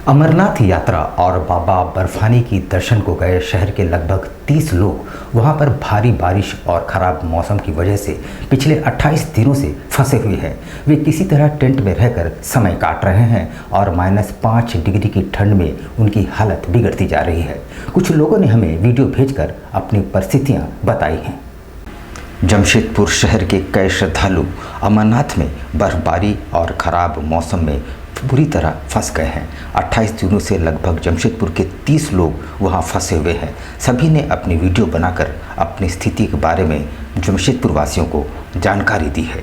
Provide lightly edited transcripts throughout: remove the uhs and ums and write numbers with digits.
अमरनाथ यात्रा और बाबा बर्फानी की दर्शन को गए शहर के लगभग 30 लोग वहां पर भारी बारिश और ख़राब मौसम की वजह से पिछले 28 दिनों से फंसे हुए हैं। वे किसी तरह टेंट में रहकर समय काट रहे हैं और -5 डिग्री की ठंड में उनकी हालत बिगड़ती जा रही है। कुछ लोगों ने हमें वीडियो भेजकर अपनी परिस्थितियाँ बताई हैं। जमशेदपुर शहर के कई श्रद्धालु अमरनाथ में बर्फबारी और ख़राब मौसम में बुरी तरह फंस गए हैं। 28 दिनों से लगभग जमशेदपुर के 30 लोग वहां फंसे हुए हैं। सभी ने अपनी वीडियो बनाकर अपनी स्थिति के बारे में जमशेदपुर वासियों को जानकारी दी है।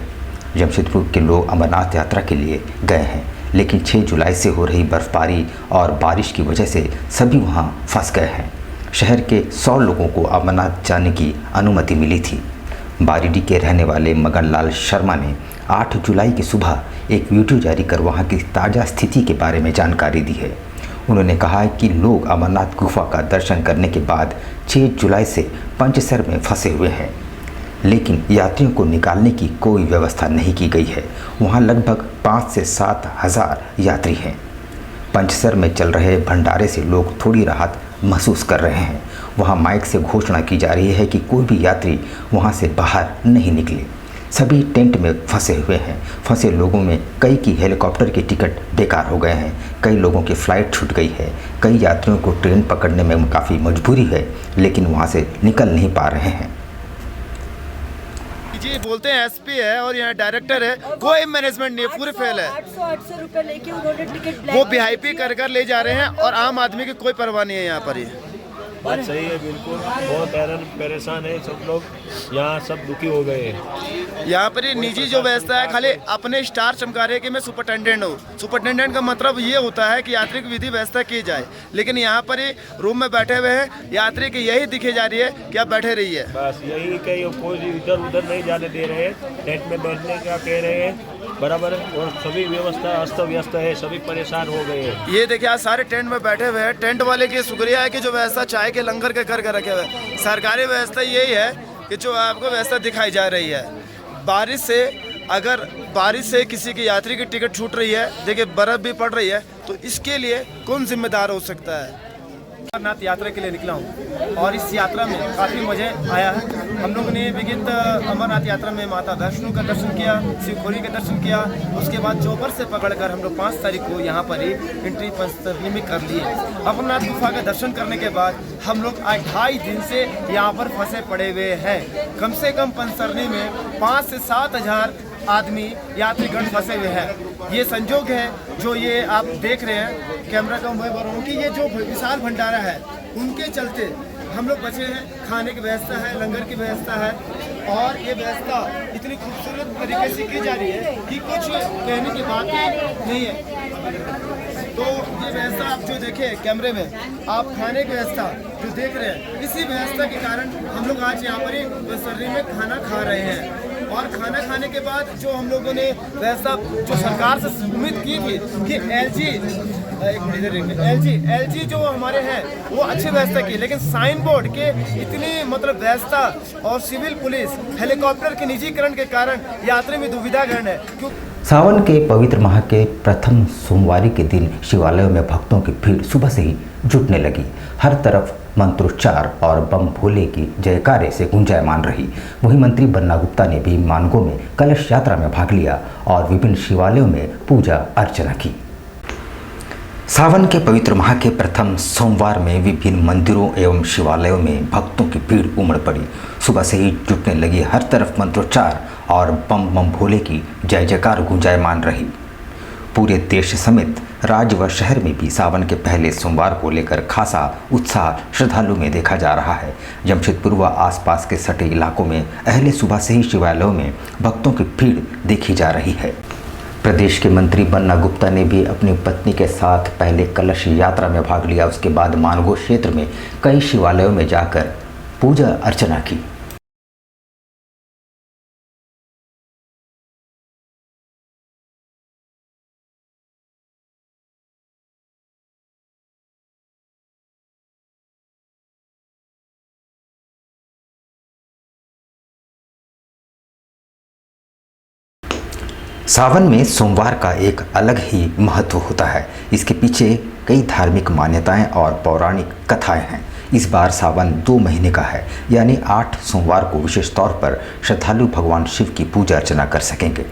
जमशेदपुर के लोग अमरनाथ यात्रा के लिए गए हैं, लेकिन 6 जुलाई से हो रही बर्फबारी और बारिश की वजह से सभी वहां फंस गए हैं। शहर के 100 लोगों को अमरनाथ जाने की अनुमति मिली थी। बारीडी के रहने वाले मगन लाल शर्मा ने 8 जुलाई की सुबह एक वीडियो जारी कर वहां की ताज़ा स्थिति के बारे में जानकारी दी है। उन्होंने कहा है कि लोग अमरनाथ गुफा का दर्शन करने के बाद 6 जुलाई से पंचसर में फंसे हुए हैं, लेकिन यात्रियों को निकालने की कोई व्यवस्था नहीं की गई है। वहां लगभग 5 से 7 हज़ार यात्री हैं। पंचसर में चल रहे भंडारे से लोग थोड़ी राहत महसूस कर रहे हैं। वहां माइक से घोषणा की जा रही है कि कोई भी यात्री वहां से बाहर नहीं निकले। सभी टेंट में फंसे हुए हैं। फंसे लोगों में कई की हेलीकॉप्टर के टिकट बेकार हो गए हैं, कई लोगों की फ़्लाइट छूट गई है, कई यात्रियों को ट्रेन पकड़ने में काफ़ी मजबूरी है, लेकिन वहां से निकल नहीं पा रहे हैं। जी बोलते हैं एसपी है और यहाँ डायरेक्टर है, कोई मैनेजमेंट नहीं है, पूरे फेल है। 800 रुपए लेके उन्होंने टिकट वो वीआईपी कर ले जा रहे हैं और आम आदमी की कोई परवाह नहीं है यहाँ पर। ये बात सही है, बिल्कुल बहुत हैरान परेशान है सब लोग, यहाँ सब दुखी हो गए हैं। यहाँ पर ये निजी जो व्यवस्था है, खाली अपने स्टार चमका रहे कि मैं सुपरटेंडेंट हूँ। सुपरटेंडेंट का मतलब ये होता है कि यात्री की विधि व्यवस्था की जाए, लेकिन यहाँ पर ये रूम में बैठे हुए हैं, यात्री की यही दिखे जा रही है कि आप बैठे रहिए। बस यही कहीं कोई इधर उधर नहीं जाने दे रहे हैं, टेंट में बैठने का कह रहे हैं बराबर, और सभी व्यवस्था अस्त व्यस्त है, सभी परेशान हो गए हैं। ये देखिए आज सारे टेंट में बैठे हुए हैं। टेंट वाले की शुक्रिया है कि जो व्यवस्था चाय के लंगर के कर रखे हुए हैं। सरकारी व्यवस्था यही है कि जो आपको व्यवस्था दिखाई जा रही है। अगर बारिश से किसी की यात्री की टिकट छूट रही है, देखिए बर्फ भी पड़ रही है, तो इसके लिए कौन जिम्मेदार हो सकता है। अमरनाथ यात्रा के लिए निकला हूँ और इस यात्रा में काफ़ी मज़ा आया है। हम लोगों ने विगत अमरनाथ यात्रा में माता वैष्णो का दर्शन किया, शिवखोरी का दर्शन किया। उसके बाद चौपर से पकड़कर हम लोग 5 तारीख को यहाँ पर ही एंट्री पंचतरनी में कर लिए। अमरनाथ गुफा का दर्शन करने के बाद हम लोग 2.5 दिन से यहाँ पर फंसे पड़े हुए हैं। कम से कम पंचतरनी में 5 से 7 हज़ार आदमी यात्रीगण फंसे हुए हैं। ये संजोग है जो ये आप देख रहे हैं, कैमरा का मैं बोल रहा हूँ कि ये जो विशाल भंडारा है उनके चलते हम लोग बचे हैं। खाने की व्यवस्था है, लंगर की व्यवस्था है और ये व्यवस्था इतनी खूबसूरत तरीके से की जा रही है कि कुछ कहने की बात नहीं है। तो ये व्यवस्था आप जो देखे कैमरे में, आप खाने की व्यवस्था जो देख रहे हैं, इसी व्यवस्था के कारण हम लोग आज यहाँ पर ही पंचतरनी में खाना खा रहे हैं। और खाना खाने के बाद जो हम लोगों ने व्यवस्था जो सरकार से उम्मीद की थी कि एलजी जो हमारे हैं वो अच्छी व्यवस्था की, लेकिन साइन बोर्ड के इतनी मतलब व्यवस्था और सिविल पुलिस हेलीकॉप्टर के निजीकरण के कारण यात्री में दुविधाग्रहण है। सावन के पवित्र माह के प्रथम सोमवारी के दिन शिवालयों में भक्तों की भीड़ सुबह से ही जुटने लगी। हर तरफ मंत्रोच्चार और बम भोले की जयकारे से गुंजायमान रही। वहीं मंत्री बन्ना गुप्ता ने भी मानगो में कलश यात्रा में भाग लिया और विभिन्न शिवालयों में पूजा अर्चना की। सावन के पवित्र माह के प्रथम सोमवार में विभिन्न मंदिरों एवं शिवालयों में भक्तों की भीड़ उमड़ पड़ी। सुबह से ही जुटने लगी। हर तरफ मंत्रोच्चार और बम बम भोले की जय जयकार गुंजायमान रही। पूरे देश समेत राज्य व शहर में भी सावन के पहले सोमवार को लेकर खासा उत्साह श्रद्धालु में देखा जा रहा है। जमशेदपुर व आसपास के सटे इलाकों में अहले सुबह से ही शिवालयों में भक्तों की भीड़ देखी जा रही है। प्रदेश के मंत्री बन्ना गुप्ता ने भी अपनी पत्नी के साथ पहले कलश यात्रा में भाग लिया। उसके बाद मानगो क्षेत्र में कई शिवालयों में जाकर पूजा अर्चना की। सावन में सोमवार का एक अलग ही महत्व होता है। इसके पीछे कई धार्मिक मान्यताएं और पौराणिक कथाएं हैं। इस बार सावन 2 महीने का है, यानी 8 सोमवार को विशेष तौर पर श्रद्धालु भगवान शिव की पूजा अर्चना कर सकेंगे।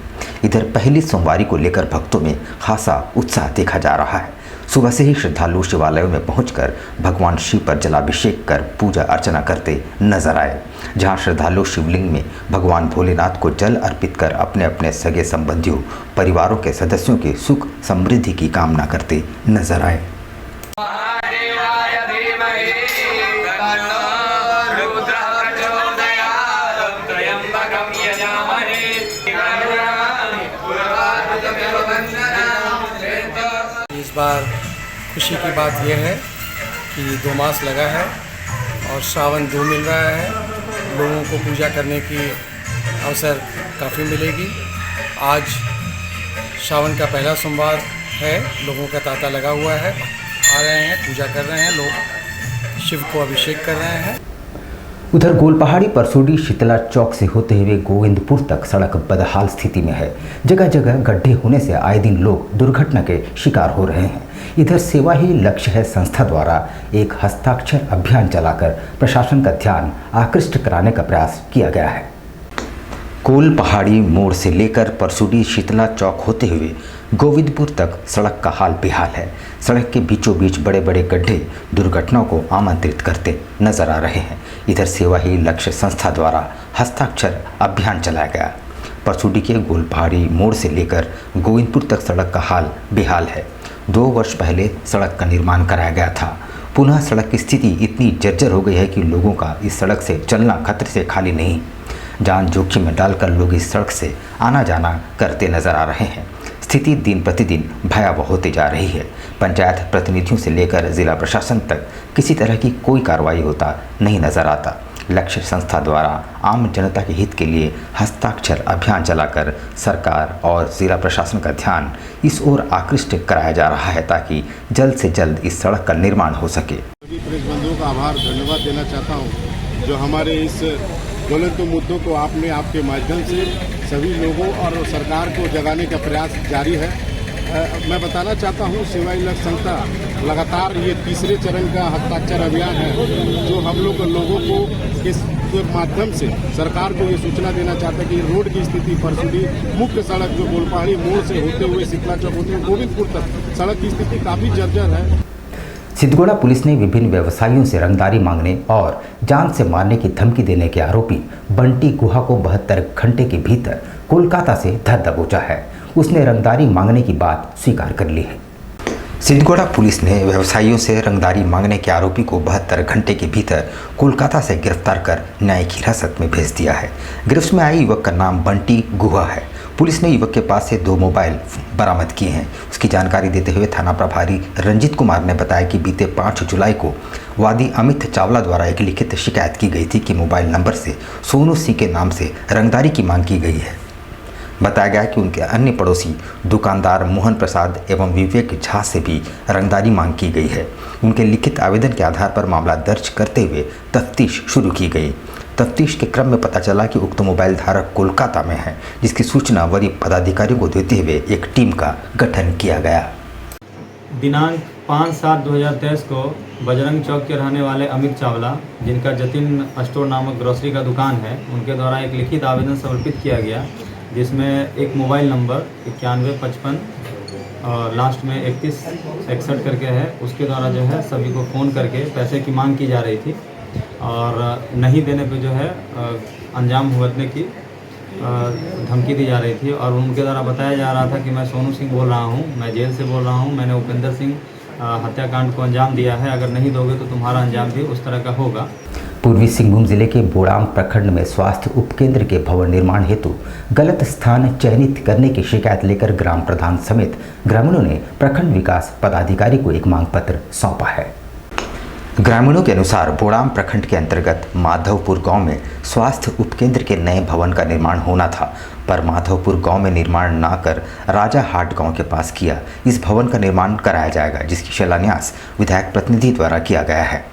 इधर पहली सोमवारी को लेकर भक्तों में खासा उत्साह देखा जा रहा है। सुबह से ही श्रद्धालु शिवालयों में पहुंचकर भगवान शिव पर जलाभिषेक कर पूजा अर्चना करते नजर आए। जहां श्रद्धालु शिवलिंग में भगवान भोलेनाथ को जल अर्पित कर अपने अपने सगे संबंधियों, परिवारों के सदस्यों के सुख समृद्धि की कामना करते नजर आए। इस बार खुशी की बात यह है कि 2 मास लगा है और श्रावण 2 मिल रहा है। लोगों को पूजा करने की अवसर काफ़ी मिलेगी। आज श्रावण का पहला सोमवार है, लोगों का तांता लगा हुआ है, आ रहे हैं, पूजा कर रहे हैं, लोग शिव को अभिषेक कर रहे हैं। उधर गोलपहाड़ी परसुडी शीतला चौक से होते हुए गोविंदपुर तक सड़क बदहाल स्थिति में है। जगह जगह गड्ढे होने से आए दिन लोग दुर्घटना के शिकार हो रहे हैं। इधर सेवा ही लक्ष्य है संस्था द्वारा एक हस्ताक्षर अभियान चलाकर प्रशासन का ध्यान आकृष्ट कराने का प्रयास किया गया है। गोलपहाड़ी मोड़ से लेकर परसुडी शीतला चौक होते हुए गोविंदपुर तक सड़क का हाल बेहाल है। सड़क के बीचों बीच बड़े बड़े गड्ढे दुर्घटनाओं को आमंत्रित करते नजर आ रहे हैं। इधर सेवा ही लक्ष्य संस्था द्वारा हस्ताक्षर अभियान चलाया गया। परसुडी के गोलपहाड़ी मोड़ से लेकर गोविंदपुर तक सड़क का हाल बेहाल है। 2 वर्ष पहले सड़क का निर्माण कराया गया था। पुनः सड़क की स्थिति इतनी जर्जर हो गई है कि लोगों का इस सड़क से चलना खतरे से खाली नहीं। जान जोखिम में डालकर लोग इस सड़क से आना जाना करते नजर आ रहे हैं। स्थिति दिन प्रतिदिन भयावह होती जा रही है। पंचायत प्रतिनिधियों से लेकर जिला प्रशासन तक किसी तरह की कोई कार्रवाई होता नहीं नजर आता। लक्ष्य संस्था द्वारा आम जनता के हित के लिए हस्ताक्षर अभियान चलाकर सरकार और जिला प्रशासन का ध्यान इस ओर आकृष्ट कराया जा रहा है ताकि जल्द से जल्द इस सड़क का निर्माण हो सके। सभी प्रेस बंधुओं का आभार धन्यवाद देना चाहता हूं जो हमारे इस ज्वलंत मुद्दों को आपने आपके माध्यम से सभी लोगों और सरकार को जगाने का प्रयास जारी है। मैं बताना चाहता हूं सेवा ही लक्ष्य संस्था लगातार ये 3रे चरण का हस्ताक्षर अभियान है जो हम लोगों को इस माध्यम से सरकार को ये सूचना देना चाहता है कि रोड की स्थिति परसुडी मुख्य सड़क जो गोलपहाड़ी मोड़ से होते हुए शीतला चौक होते हुए गोविंदपुर तक सड़क की स्थिति काफ़ी जर्जर है। सिद्धगोड़ा पुलिस ने विभिन्न व्यवसायियों से रंगदारी मांगने और जान से मारने की धमकी देने के आरोपी बंटी गुहा को 72 घंटे के भीतर कोलकाता से धर दबोचा है। उसने रंगदारी मांगने की बात स्वीकार कर ली है। सिद्धगोड़ा पुलिस ने व्यवसायियों से रंगदारी मांगने के आरोपी को 72 घंटे के भीतर कोलकाता से गिरफ्तार कर न्यायिक हिरासत में भेज दिया है। गिरफ्त में आए युवक का नाम बंटी गुहा है। पुलिस ने युवक के पास से 2 मोबाइल बरामद किए हैं। उसकी जानकारी देते हुए थाना प्रभारी रंजीत कुमार ने बताया कि बीते 5 जुलाई को वादी अमित चावला द्वारा एक लिखित शिकायत की गई थी कि मोबाइल नंबर से सोनू सिंह के नाम से रंगदारी की मांग की गई है। बताया गया कि उनके अन्य पड़ोसी दुकानदार मोहन प्रसाद एवं विवेक झा से भी रंगदारी मांग की गई है। उनके लिखित आवेदन के आधार पर मामला दर्ज करते हुए तफ्तीश शुरू की गई। तफ्तीश के क्रम में पता चला कि उक्त मोबाइल धारक कोलकाता में है, जिसकी सूचना वरीय पदाधिकारियों को देते हुए एक टीम का गठन किया गया। दिनांक 5/7/2023 को बजरंग चौक के रहने वाले अमित चावला, जिनका जतिन स्टोर नामक ग्रोसरी का दुकान है, उनके द्वारा एक लिखित आवेदन समर्पित किया गया जिसमें एक मोबाइल नंबर 9155 और लास्ट में 3161 करके है। उसके द्वारा जो है सभी को फ़ोन करके पैसे की मांग की जा रही थी और नहीं देने पे जो है अंजाम भुगतने की धमकी दी जा रही थी और उनके द्वारा बताया जा रहा था कि मैं सोनू सिंह बोल रहा हूँ, मैं जेल से बोल रहा हूँ, मैंने उपेंद्र सिंह हत्याकांड को अंजाम दिया है, अगर नहीं दोगे तो तुम्हारा अंजाम भी उस तरह का होगा। पूर्वी सिंहभूम जिले के बोड़ाम प्रखंड में स्वास्थ्य उपकेंद्र के भवन निर्माण हेतु गलत स्थान चयनित करने की शिकायत लेकर ग्राम प्रधान समेत ग्रामीणों ने प्रखंड विकास पदाधिकारी को एक मांग पत्र सौंपा है। ग्रामीणों के अनुसार बोड़ाम प्रखंड के अंतर्गत माधवपुर गांव में स्वास्थ्य उपकेंद्र के नए भवन का निर्माण होना था, पर माधवपुर गांव में निर्माण न कर राजा हाट गांव के पास किया। इस भवन का निर्माण कराया जाएगा, जिसकी शिलान्यास विधायक प्रतिनिधि द्वारा किया गया है।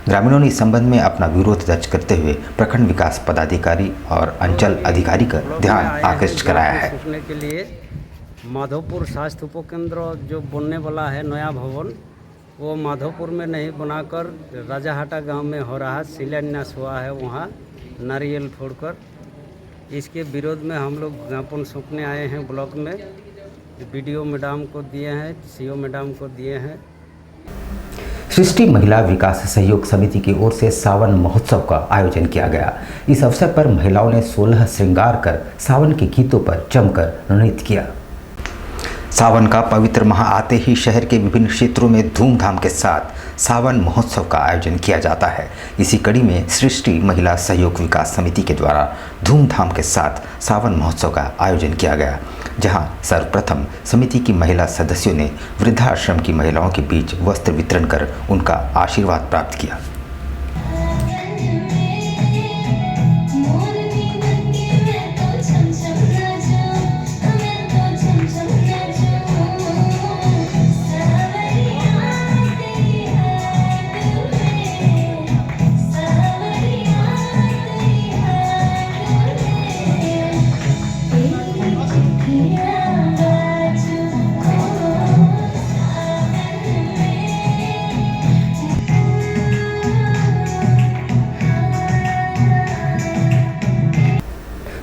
ग्रामीणों ने इस संबंध में अपना विरोध दर्ज करते हुए प्रखंड विकास पदाधिकारी और अंचल अधिकारी का ध्यान आकृष्ट कराया है। के लिए माधोपुर स्वास्थ्य उपकेंद्र जो बनने वाला है नया भवन, वो माधोपुर में नहीं बनाकर राजाहाटा गांव में हो रहा है। शिलान्यास हुआ है वहाँ नारियल फोड़कर। इसके विरोध में हम लोग ज्ञापन सौंपने आए हैं ब्लॉक में। बीडीओ मैडम को दिए हैं, सीओ मैडम को दिए हैं। सृष्टि महिला विकास सहयोग समिति की ओर से सावन महोत्सव का आयोजन किया गया। इस अवसर पर महिलाओं ने 16 श्रृंगार कर सावन के गीतों पर जमकर नृत्य किया। सावन का पवित्र माह आते ही शहर के विभिन्न क्षेत्रों में धूमधाम के साथ सावन महोत्सव का आयोजन किया जाता है। इसी कड़ी में सृष्टि महिला सहयोग विकास समिति के द्वारा धूमधाम के साथ सावन महोत्सव का आयोजन किया गया, जहां सर्वप्रथम समिति की महिला सदस्यों ने वृद्धाश्रम की महिलाओं के बीच वस्त्र वितरण कर उनका आशीर्वाद प्राप्त किया।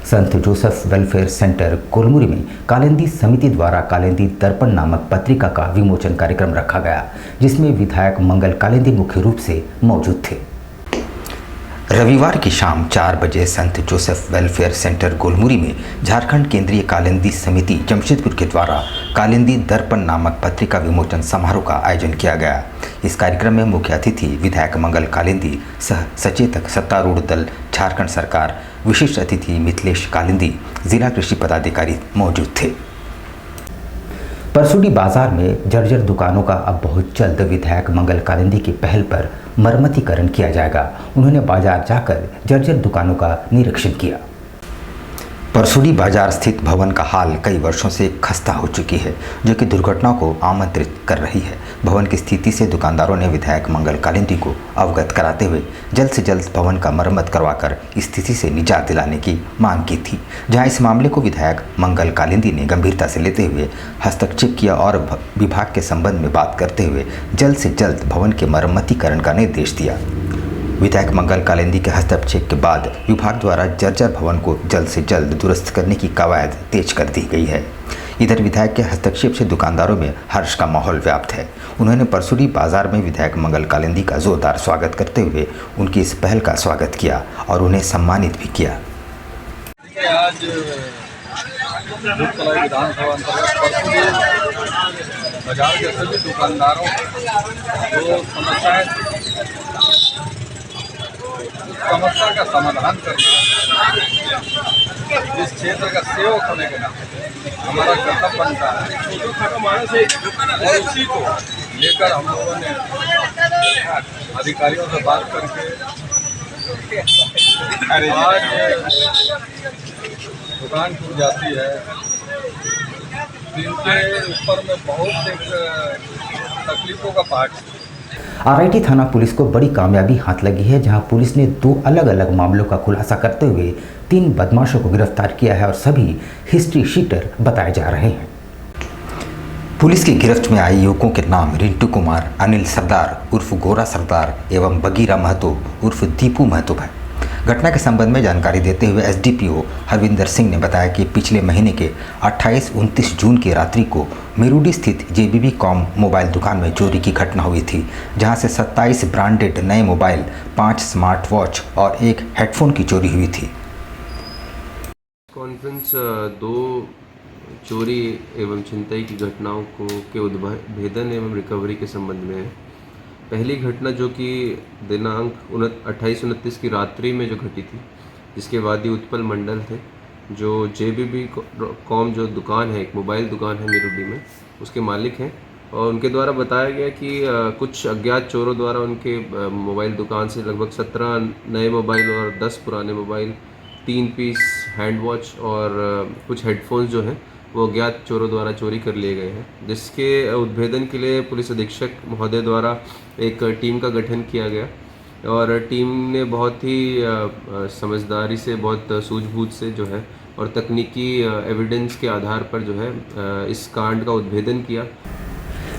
संत जोसेफ वेलफेयर सेंटर कोलमुरी में कालिंदी समिति द्वारा कालिंदी दर्पण नामक पत्रिका का विमोचन कार्यक्रम रखा गया, जिसमें विधायक मंगल कालिंदी मुख्य रूप से मौजूद थे। रविवार की शाम 4 बजे संत जोसेफ वेलफेयर सेंटर गोलमुरी में झारखंड केंद्रीय कालिंदी समिति जमशेदपुर के द्वारा कालिंदी दर्पण नामक पत्रिका विमोचन समारोह का आयोजन किया गया। इस कार्यक्रम में मुख्य अतिथि विधायक मंगल कालिंदी, सह सचेतक सत्तारूढ़ दल झारखंड सरकार, विशिष्ट अतिथि मिथिलेश कालिंदी, जिला कृषि पदाधिकारी मौजूद थे। परसुडी बाजार में जर्जर दुकानों का अब बहुत जल्द विधायक मंगल कालिंदी की पहल पर मरम्मतीकरण किया जाएगा। उन्होंने बाजार जाकर जर्जर दुकानों का निरीक्षण किया। परसुडी बाजार स्थित भवन का हाल कई वर्षों से खस्ता हो चुकी है, जो कि दुर्घटनाओं को आमंत्रित कर रही है। भवन की स्थिति से दुकानदारों ने विधायक मंगल कालिंदी को अवगत कराते हुए जल्द से जल्द भवन का मरम्मत करवाकर स्थिति से निजात दिलाने की मांग की थी, जहां इस मामले को विधायक मंगल कालिंदी ने गंभीरता से लेते हुए हस्तक्षेप किया और विभाग के संबंध में बात करते हुए जल्द से जल्द भवन के मरम्मतीकरण का निर्देश दिया। विधायक मंगल कालिंदी के हस्तक्षेप के बाद विभाग द्वारा जर्जर भवन को जल्द से जल्द दुरुस्त करने की कवायद तेज कर दी गई है। इधर विधायक के हस्तक्षेप से दुकानदारों में हर्ष का माहौल व्याप्त है। उन्होंने परसुडी बाजार में विधायक मंगल कालिंदी का जोरदार स्वागत करते हुए उनकी इस पहल का स्वागत किया और उन्हें सम्मानित भी किया। आज विधानसभा अंतर्गत परसुडी बाजार के सभी दुकानदारों जो समस्या का समाधान करना, इस क्षेत्र का सेवक होने के नाते हमारा कर्तव्य बनता है और उसी को लेकर हम लोगों ने अधिकारियों से बात करके आज दुकान खुल जाती है। इनके ऊपर में बहुत एक तकलीफों का पाठ। आरआईटी थाना पुलिस को बड़ी कामयाबी हाथ लगी है, जहां पुलिस ने 2 अलग अलग मामलों का खुलासा करते हुए 3 बदमाशों को गिरफ्तार किया है और सभी हिस्ट्री शीटर बताए जा रहे हैं। पुलिस की गिरफ्त में आए युवकों के नाम रिंटू कुमार, अनिल सरदार उर्फ गोरा सरदार एवं बगीरा महतो उर्फ दीपू महतो है। घटना के संबंध में जानकारी देते हुए एसडीपीओ हरविंदर सिंह ने बताया कि पिछले महीने के 28-29 जून की रात्रि को मेरूडी स्थित जेबीबी कॉम मोबाइल दुकान में चोरी की घटना हुई थी, जहां से 27 ब्रांडेड नए मोबाइल, 5 स्मार्ट वॉच और 1 हेडफोन की चोरी हुई थी। कॉन्फ्रेंस 2 चोरी एवं छिनतई की घटनाओं के उद्भेदन एवं रिकवरी के संबंध में है। पहली घटना जो कि दिनांक 28-29 की रात्रि में जो घटी थी, जिसके वादी उत्पल मंडल थे, जो जेबीबी कॉम जो दुकान है, एक मोबाइल दुकान है मेरूडी में, उसके मालिक हैं। और उनके द्वारा बताया गया कि कुछ अज्ञात चोरों द्वारा उनके मोबाइल दुकान से लगभग 17 नए मोबाइल और 10 पुराने मोबाइल, 3 पीस हैंड वॉच और कुछ हेडफोन्स जो हैं वो अज्ञात चोरों द्वारा चोरी कर लिए गए हैं, जिसके उद्भेदन के लिए पुलिस अधीक्षक महोदय द्वारा एक टीम का गठन किया गया और टीम ने बहुत ही समझदारी से, बहुत सूझबूझ से जो है और तकनीकी एविडेंस के आधार पर जो है इस कांड का उद्भेदन किया।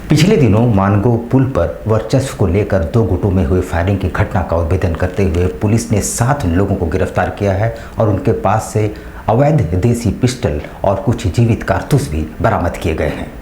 पिछले दिनों मानगो पुल पर वर्चस्व को लेकर 2 गुटों में हुई फायरिंग की घटना का उद्भेदन करते हुए पुलिस ने 7 लोगों को गिरफ्तार किया है और उनके पास से अवैध देसी पिस्टल और कुछ जीवित कारतूस भी बरामद किए गए हैं।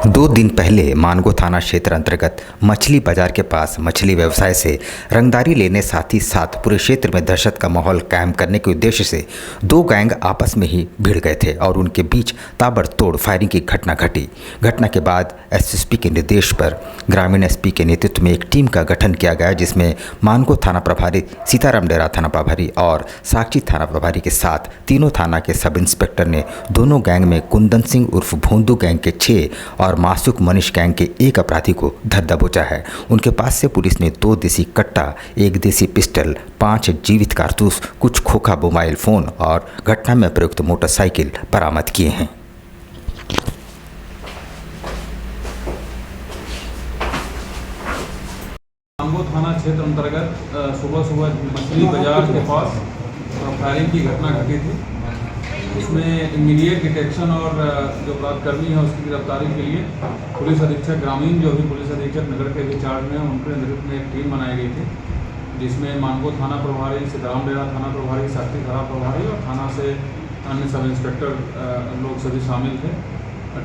2 दिन पहले मानगो थाना क्षेत्र अंतर्गत मछली बाजार के पास मछली व्यवसाय से रंगदारी लेने साथ ही साथ पूरे क्षेत्र में दहशत का माहौल कायम करने के उद्देश्य से 2 गैंग आपस में ही भिड़ गए थे और उनके बीच ताबड़तोड़ फायरिंग की घटना घटी। घटना के बाद एसएसपी के निर्देश पर ग्रामीण एसपी के नेतृत्व में एक टीम का गठन किया गया, जिसमें मानगो थाना प्रभारी, सीताराम डेरा थाना प्रभारी और साक्षी थाना प्रभारी के साथ तीनों थाना के सब इंस्पेक्टर ने दोनों गैंग में कुंदन सिंह उर्फ भोंदू गैंग के 6 और मासूक मनीष गैंग के 1 अपराधी को धर दबोचा है। उनके पास से पुलिस ने 2 देसी कट्टा, 1 देसी पिस्टल, 5 जीवित कारतूस, कुछ खोखा मोबाइल फ़ोन और घटना में प्रयुक्त मोटरसाइकिल बरामद किए हैं। मानगो थाना क्षेत्र अंतर्गत सुबह मछली बाजार के पास फायरिंग की घटना घटी थी। इसमें इमीडिएट डिटेक्शन और जो अपराधकर्मी है उसकी गिरफ्तारी के लिए पुलिस अधीक्षक ग्रामीण, जो भी पुलिस अधीक्षक नगर के भी चार्ज में, उनके नेतृत्व में एक टीम बनाई गई थी, जिसमें मानगो थाना प्रभारी, सीताराम डेरा थाना प्रभारी, साक्षी थाना प्रभारी और थाना से अन्य सब इंस्पेक्टर लोग सभी शामिल थे।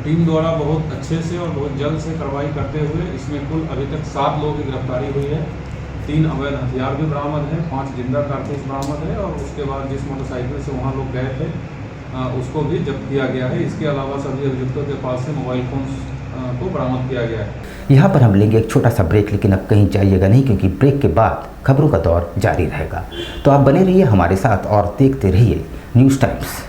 टीम द्वारा बहुत अच्छे से और बहुत जल्द से कार्रवाई करते हुए इसमें कुल अभी तक 7 लोगों की गिरफ्तारी हुई है। 3 अवैध हथियार भी बरामद है, 5 जिंदा कारतूस बरामद है और उसके बाद जिस मोटरसाइकिल से वहाँ लोग गए थे उसको भी जब्त किया गया है। इसके अलावा सभी अभियुक्तों के पास से मोबाइल फोन को बरामद किया गया है। यहाँ पर हम लेंगे एक छोटा सा ब्रेक, लेकिन अब कहीं जाइएगा नहीं, क्योंकि ब्रेक के बाद खबरों का दौर जारी रहेगा। तो आप बने रहिए हमारे साथ और देखते रहिए न्यूज़ टाइम्स।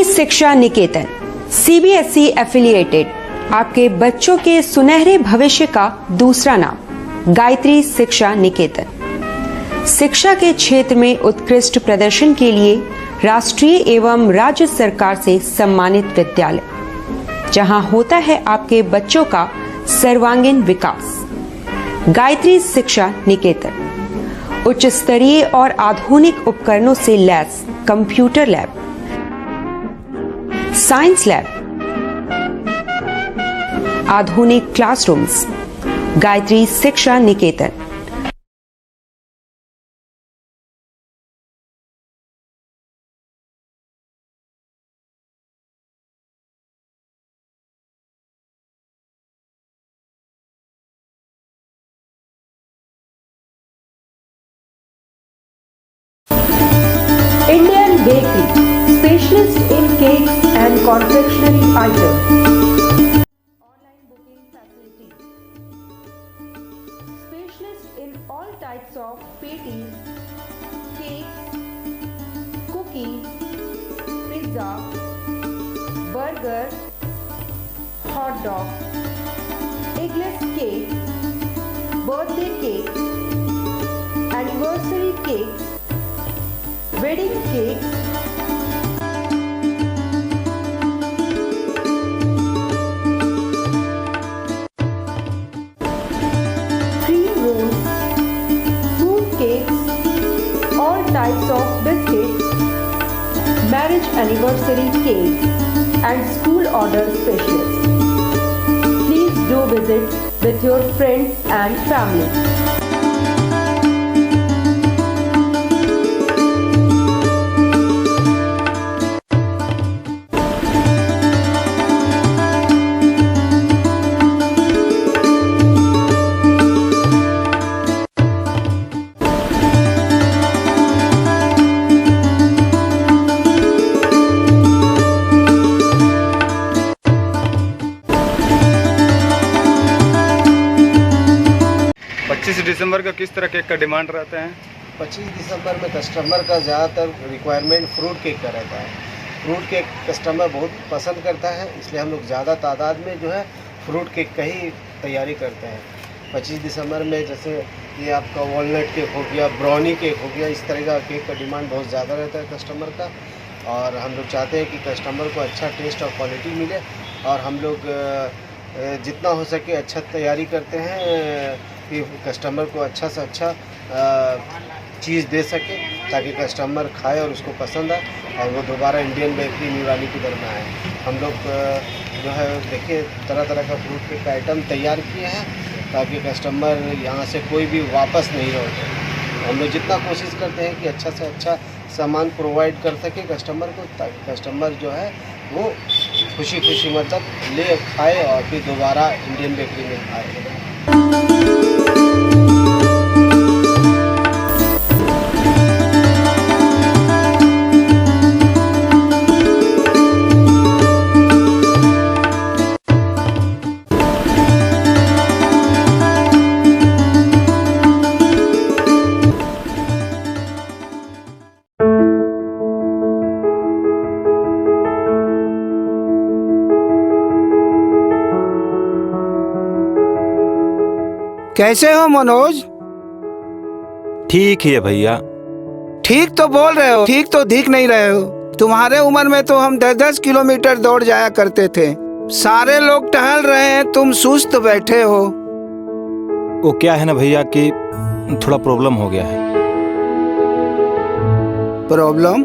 शिक्षा निकेतन सीबीएसई एफिलिएटेड आपके बच्चों के सुनहरे भविष्य का दूसरा नाम गायत्री शिक्षा निकेतन। शिक्षा के क्षेत्र में उत्कृष्ट प्रदर्शन के लिए राष्ट्रीय एवं राज्य सरकार से सम्मानित विद्यालय, जहां होता है आपके बच्चों का सर्वांगीण विकास। गायत्री शिक्षा निकेतन उच्च स्तरीय और आधुनिक उपकरणों से lace computer lab, science lab, आधुनिक क्लासरूम्स। गायत्री शिक्षा निकेतन। Indian Bakery, specialist in cakes and confectionery items. Online booking facilities. Specialist in all types of patties, cakes, cookies, pizza, burger, hot dog, eggless cake, birthday cake, anniversary cakes, wedding cakes, cream rolls, fruit cakes, all types of biscuits, marriage anniversary cakes, and school order specials. Please do visit with your friends and family. किस तरह cake का demand रहता है? 25 दिसंबर में customer का ज़्यादातर requirement fruit cake का रहता है। फ्रूट केक कस्टमर बहुत पसंद करता है, इसलिए हम लोग ज़्यादा तादाद में जो है फ्रूट केक का ही तैयारी करते हैं। 25 दिसंबर में जैसे ये आपका वॉलनट केक हो गया, ब्राउनी केक हो गया, इस तरह का केक का डिमांड बहुत ज़्यादा रहता है कस्टमर का। और हम लोग चाहते हैं कि कस्टमर को अच्छा टेस्ट और क्वालिटी मिले, और हम लोग जितना हो सके अच्छा तैयारी करते हैं कि कस्टमर को अच्छा से अच्छा चीज़ दे सके, ताकि कस्टमर खाए और उसको पसंद आए और वो दोबारा इंडियन बेकरी न्यूरानी की तरफ में आए। हम लोग जो है देखिए तरह तरह का फ्रूट केक का आइटम तैयार किए हैं, ताकि कस्टमर यहाँ से कोई भी वापस नहीं लौटे। हम लोग जितना कोशिश करते हैं कि अच्छा से अच्छा सामान प्रोवाइड कर सके कस्टमर को, ताकि कस्टमर जो है वो खुशी खुशी मतलब ले खाए और फिर दोबारा इंडियन बेकरी में खाए। कैसे हो मनोज? ठीक ही है भैया। ठीक तो बोल रहे हो, ठीक तो दिख नहीं रहे हो। तुम्हारे उम्र में तो हम 10-10 किलोमीटर दौड़ जाया करते थे। सारे लोग टहल रहे हैं, तुम सुस्त बैठे हो। वो क्या है ना भैया कि थोड़ा प्रॉब्लम हो गया है। प्रॉब्लम?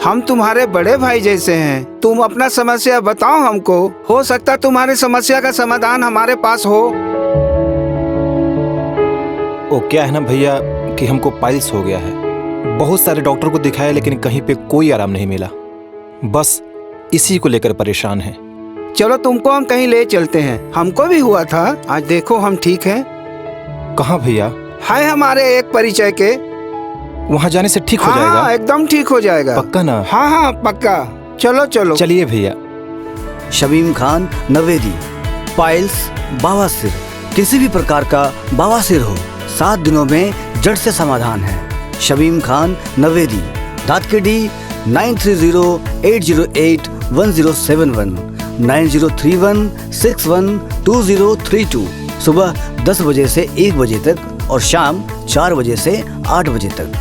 हम तुम्हारे बड़े भाई जैसे हैं, तुम अपना समस्या बताओ हमको, हो सकता तुम्हारी समस्या का समाधान हमारे पास हो। वो क्या है ना भैया कि हमको पाइल्स हो गया है। बहुत सारे डॉक्टर को दिखाया लेकिन कहीं पे कोई आराम नहीं मिला। बस इसी को लेकर परेशान है। चलो तुमको हम कहीं ले चलते हैं, हमको भी हुआ था, आज देखो हम ठीक हैं। कहाँ भैया? है हमारे एक परिचय के, वहाँ जाने से ठीक हो जाएगा? हाँ एकदम ठीक हो जाएगा। पक्का ना? हाँ हाँ पक्का। चलो चलो चलिए भैया। शमीम खान नवेदी, पाइल्स, बवासीर, किसी भी प्रकार का बवासीर हो 7 दिनों में जड़ से समाधान है। शमीम खान नवेदी, दातकेडी 9308081071 9031612032। सुबह 10 बजे से 1 बजे तक और शाम 4 बजे से 8 बजे तक।